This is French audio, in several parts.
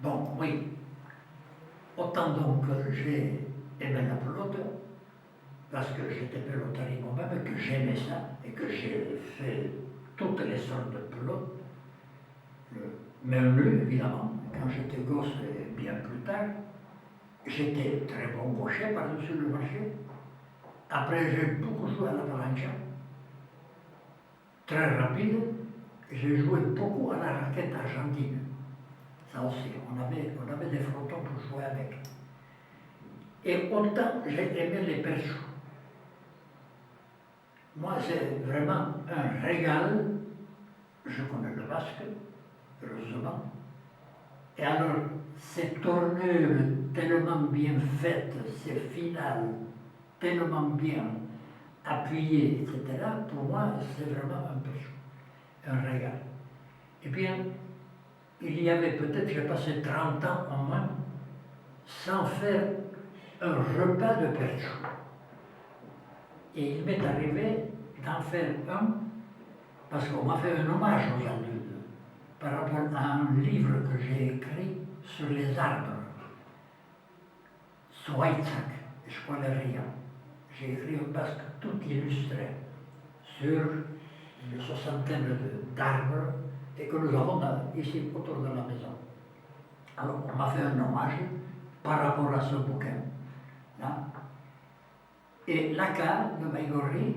Bon, oui. Autant donc j'ai aimé la pelote, parce que j'étais pelotari moi-même, que j'aimais ça, et que j'ai fait toutes les sortes de pelotes, même lui, évidemment, quand j'étais gosse et bien plus tard, j'étais très bon gaucher par-dessus le marché. Après, j'ai beaucoup joué à la plancha, très rapide. J'ai joué beaucoup à la raquette argentine. Ça aussi, on avait des frontons pour jouer avec. Et autant j'ai aimé les perchos. Moi, c'est vraiment un régal. Je connais le basque, heureusement. Et alors, ces tournures tellement bien faites, ces finales tellement bien appuyées, etc., pour moi, c'est vraiment un percho, un régal. Et bien, il y avait peut-être, j'ai passé 30 ans au moins, sans faire un repas de percho. Et il m'est arrivé d'en faire un, parce qu'on m'a fait un hommage aujourd'hui, par rapport à un livre que j'ai écrit sur les arbres, Zweitzak, Squaleria. J'ai écrit un basque tout illustré sur une soixantaine d'arbres et que nous avons ici autour de la maison. Alors on m'a fait un hommage par rapport à ce bouquin. Là. Et l'ACA de Baigorri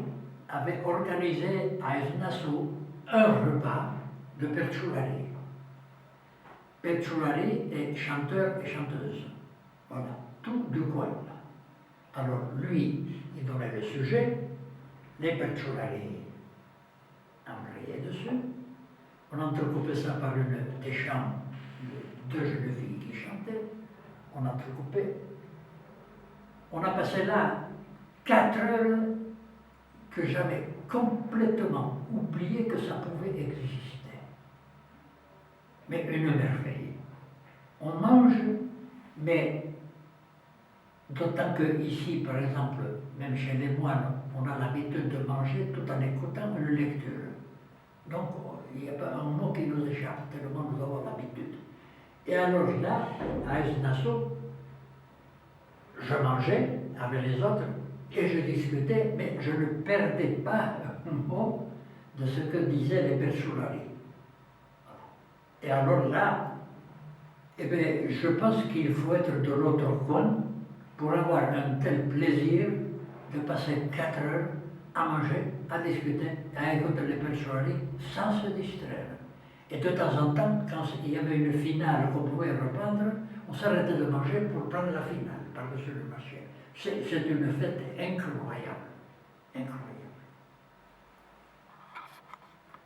avait organisé à Esnassou un repas de Perciulari. Perciulari est chanteur et chanteuse. Voilà, tout du coin. Alors lui, il donnait le sujet, les Perciulari embrayaient dessus. On entrecoupait ça par des chants de deux jeunes filles qui chantaient. On entrecoupait. On a passé là 4 heures que j'avais complètement oublié que ça pouvait exister. Mais une merveille. On mange, mais d'autant que ici, par exemple, même chez les moines, on a l'habitude de manger tout en écoutant une lecture. Donc, il n'y a pas un mot qui nous échappe, tellement nous avons l'habitude. Et alors là, à Esnassau, je mangeais avec les autres et je discutais, mais je ne perdais pas un mot de ce que disaient les Perciulari. Et alors là, eh bien, je pense qu'il faut être de l'autre coin pour avoir un tel plaisir de passer 4 heures à manger, à discuter, à écouter les Perciulari sans se distraire. Et de temps en temps, quand il y avait une finale qu'on pouvait reprendre, on s'arrêtait de manger pour prendre la finale par-dessus le marché. C'est une fête incroyable, incroyable.